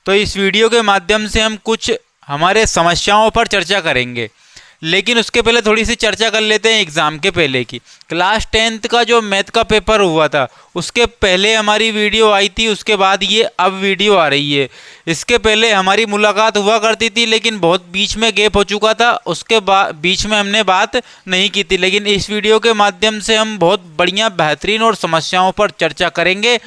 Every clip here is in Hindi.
तो इस वीडियो के माध्यम से हम कुछ हमारे समस्याओं पर चर्चा करेंगे, लेकिन उसके पहले थोड़ी सी चर्चा कर लेते हैं एग्ज़ाम के पहले की। क्लास 10th का जो मैथ का पेपर हुआ था उसके पहले हमारी वीडियो आई थी, उसके बाद ये अब वीडियो आ रही है। इसके पहले हमारी मुलाकात हुआ करती थी, लेकिन बहुत बीच में गैप हो चुका था, उसके बाद बीच में हमने बात नहीं की थी। लेकिन इस वीडियो के माध्यम से हम बहुत बढ़िया बेहतरीन और समस्याओं पर चर्चा करेंगे,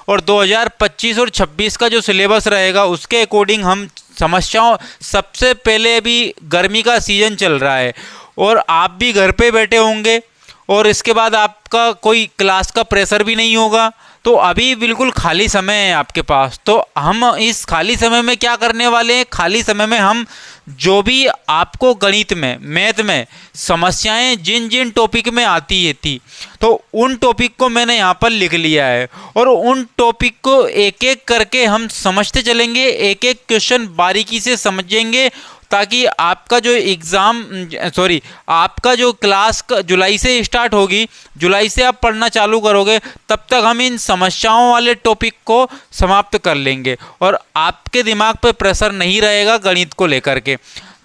और 2025 और 26 का जो सिलेबस रहेगा उसके अकॉर्डिंग हम समस्याओं, सबसे पहले अभी गर्मी का सीज़न चल रहा है और आप भी घर पे बैठे होंगे और इसके बाद आपका कोई क्लास का प्रेशर भी नहीं होगा, तो अभी बिल्कुल खाली समय है आपके पास। तो हम इस खाली समय में क्या करने वाले हैं, खाली समय में हम जो भी आपको गणित में, मैथ में समस्याएं जिन जिन टॉपिक में आती थी, तो उन टॉपिक को मैंने यहाँ पर लिख लिया है और उन टॉपिक को एक एक करके हम समझते चलेंगे, एक एक क्वेश्चन बारीकी से समझेंगे, ताकि आपका जो आपका जो क्लास जुलाई से स्टार्ट होगी, जुलाई से आप पढ़ना चालू करोगे, तब तक हम इन समस्याओं वाले टॉपिक को समाप्त कर लेंगे और आपके दिमाग पे प्रेशर नहीं रहेगा गणित को लेकर के।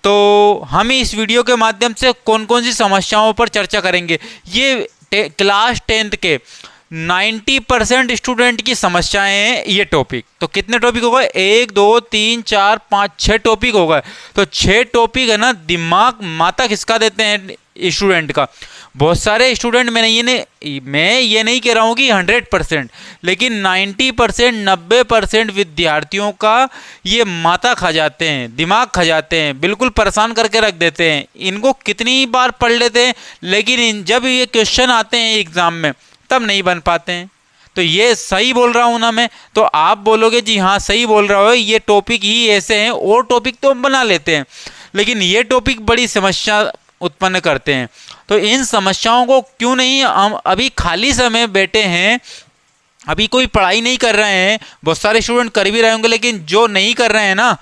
तो हम इस वीडियो के माध्यम से कौन कौन सी समस्याओं पर चर्चा करेंगे, ये क्लास 10th के 90% स्टूडेंट की समस्याएं हैं ये टॉपिक। तो कितने टॉपिक हो गए, 1 2 3 4 5 6 टॉपिक हो गए। तो 6 टॉपिक है ना, दिमाग माथा खिसका देते हैं स्टूडेंट का। बहुत सारे स्टूडेंट, मैं ये नहीं कह रहा हूँ कि 100%, लेकिन 90% 90% विद्यार्थियों का ये माथा खा जाते हैं, दिमाग खा जाते हैं, बिल्कुल परेशान करके रख देते हैं। इनको कितनी बार पढ़ लेते हैं, लेकिन जब ये क्वेश्चन आते हैं एग्ज़ाम में तब नहीं बन पाते हैं। तो ये सही बोल रहा हूँ ना मैं? तो आप बोलोगे जी हाँ सही बोल रहा हो, ये टॉपिक ही ऐसे हैं, और टॉपिक तो हम बना लेते हैं, लेकिन ये टॉपिक बड़ी समस्या उत्पन्न करते हैं। तो इन समस्याओं को क्यों नहीं, हम अभी खाली समय बैठे हैं, अभी कोई पढ़ाई नहीं कर रहे हैं, बहुत सारे स्टूडेंट कर भी रहे होंगे, लेकिन जो नहीं कर रहे हैं ना,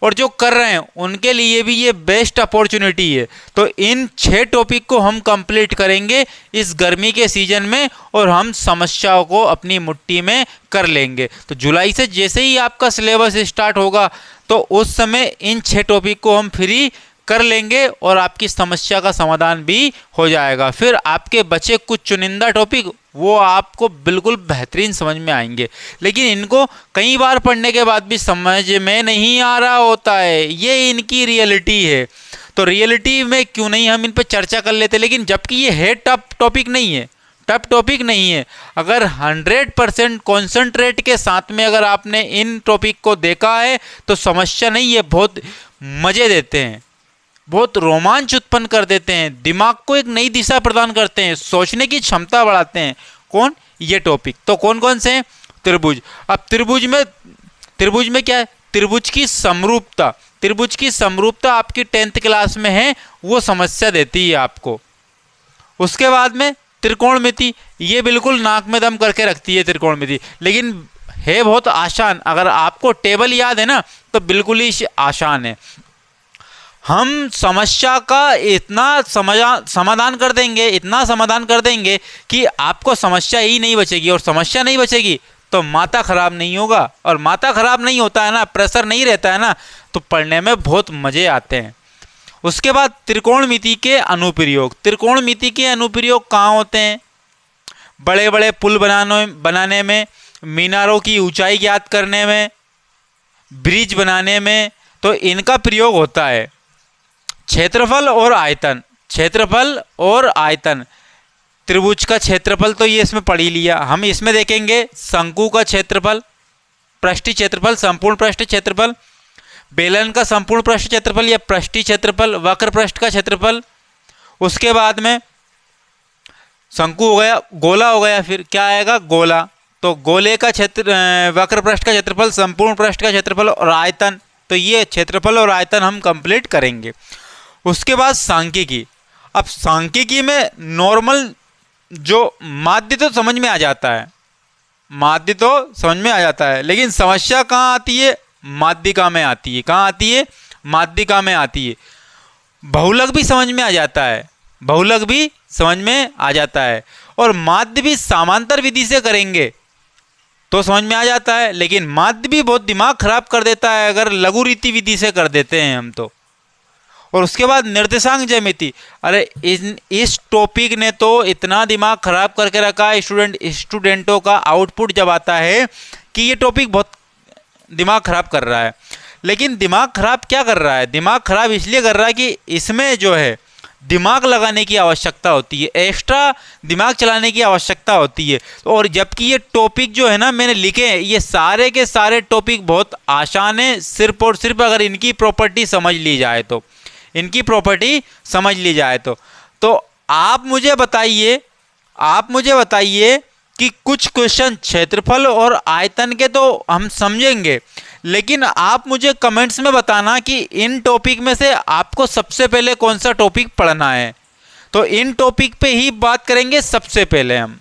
और जो कर रहे हैं उनके लिए भी ये बेस्ट अपॉर्चुनिटी है। तो इन 6 टॉपिक को हम कंप्लीट करेंगे इस गर्मी के सीजन में, और हम समस्याओं को अपनी मुट्ठी में कर लेंगे। तो जुलाई से जैसे ही आपका सिलेबस स्टार्ट होगा, तो उस समय इन 6 टॉपिक को हम फ्री कर लेंगे और आपकी समस्या का समाधान भी हो जाएगा। फिर आपके बचे कुछ चुनिंदा टॉपिक, वो आपको बिल्कुल बेहतरीन समझ में आएंगे, लेकिन इनको कई बार पढ़ने के बाद भी समझ में नहीं आ रहा होता है। ये इनकी रियलिटी है। तो रियलिटी में क्यों नहीं हम इन पर चर्चा कर लेते, लेकिन जबकि ये है टफ टॉपिक नहीं है, टफ टॉपिक नहीं है। अगर 100% कॉन्सेंट्रेट के साथ में अगर आपने इन टॉपिक को देखा है तो समस्या नहीं है, बहुत मज़े देते हैं, बहुत रोमांच उत्पन्न कर देते हैं, दिमाग को एक नई दिशा प्रदान करते हैं, सोचने की क्षमता बढ़ाते हैं। कौन? ये टॉपिक। तो कौन कौन से हैं? त्रिभुज। अब त्रिभुज में क्या है? त्रिभुज की समरूपता। त्रिभुज की समरूपता आपकी 10th क्लास में है, वो समस्या देती है आपको। उसके बाद में त्रिकोणमिति, ये बिल्कुल नाक में दम करके रखती है त्रिकोणमिति, लेकिन है बहुत आसान। अगर आपको टेबल याद है ना, तो बिल्कुल ही आसान है। हम समस्या का इतना समाधान कर देंगे, इतना समाधान कर देंगे कि आपको समस्या ही नहीं बचेगी, और समस्या नहीं बचेगी तो माथा खराब नहीं होगा, और माथा खराब नहीं होता है ना, प्रेशर नहीं रहता है ना, तो पढ़ने में बहुत मज़े आते हैं। उसके बाद त्रिकोणमिति के अनुप्रयोग। त्रिकोणमिति के अनुप्रयोग कहाँ होते हैं? बड़े बड़े पुल बनाने में, मीनारों की ऊंचाई ज्ञात करने में, ब्रिज बनाने में, तो इनका प्रयोग होता है। क्षेत्रफल और आयतन। क्षेत्रफल और आयतन, त्रिभुज का क्षेत्रफल तो ये इसमें पढ़ ही लिया। हम इसमें देखेंगे शंकु का क्षेत्रफल, पृष्ठीय क्षेत्रफल, संपूर्ण पृष्ठीय क्षेत्रफल, बेलन का संपूर्ण पृष्ठीय क्षेत्रफल या पृष्ठीय क्षेत्रफल, वक्र पृष्ठ का क्षेत्रफल। उसके बाद में शंकु हो गया, गोला हो गया, फिर क्या आएगा? गोला। तो गोले का वक्र पृष्ठ का क्षेत्रफल, संपूर्ण पृष्ठ का क्षेत्रफल और आयतन। तो ये क्षेत्रफल और आयतन हम कंप्लीट करेंगे। उसके बाद सांख्यिकी। अब सांख्यिकी में नॉर्मल जो माध्य तो समझ में आ जाता है, माध्य तो समझ में आ जाता है, लेकिन समस्या कहाँ आती है? माध्यिका में आती है। कहाँ आती है? माध्यिका में आती है। बहुलक भी समझ में आ जाता है, बहुलक भी समझ में आ जाता है, और माध्य भी समांतर विधि से करेंगे। तो समझ में आ जाता है। लेकिन माध्य भी बहुत दिमाग खराब कर देता है अगर लघु रीति विधि से कर देते हैं हम तो। और उसके बाद निर्देशांक ज्यामिति, अरे इस टॉपिक ने तो इतना दिमाग खराब करके रखा है स्टूडेंटों का आउटपुट जब आता है कि ये टॉपिक बहुत दिमाग खराब कर रहा है। लेकिन दिमाग खराब क्या कर रहा है? दिमाग खराब इसलिए कर रहा है कि इसमें जो है दिमाग लगाने की आवश्यकता होती है, एक्स्ट्रा दिमाग चलाने की आवश्यकता होती है। और जबकि ये टॉपिक जो है ना मैंने लिखे हैं, ये सारे के सारे टॉपिक बहुत आसान है, सिर्फ और सिर्फ अगर इनकी प्रॉपर्टी समझ ली जाए तो, इनकी प्रॉपर्टी समझ ली जाए तो आप मुझे बताइए कि कुछ क्वेश्चन क्षेत्रफल और आयतन के तो हम समझेंगे, लेकिन आप मुझे कमेंट्स में बताना कि इन टॉपिक में से आपको सबसे पहले कौन सा टॉपिक पढ़ना है। तो इन टॉपिक पे ही बात करेंगे सबसे पहले हम।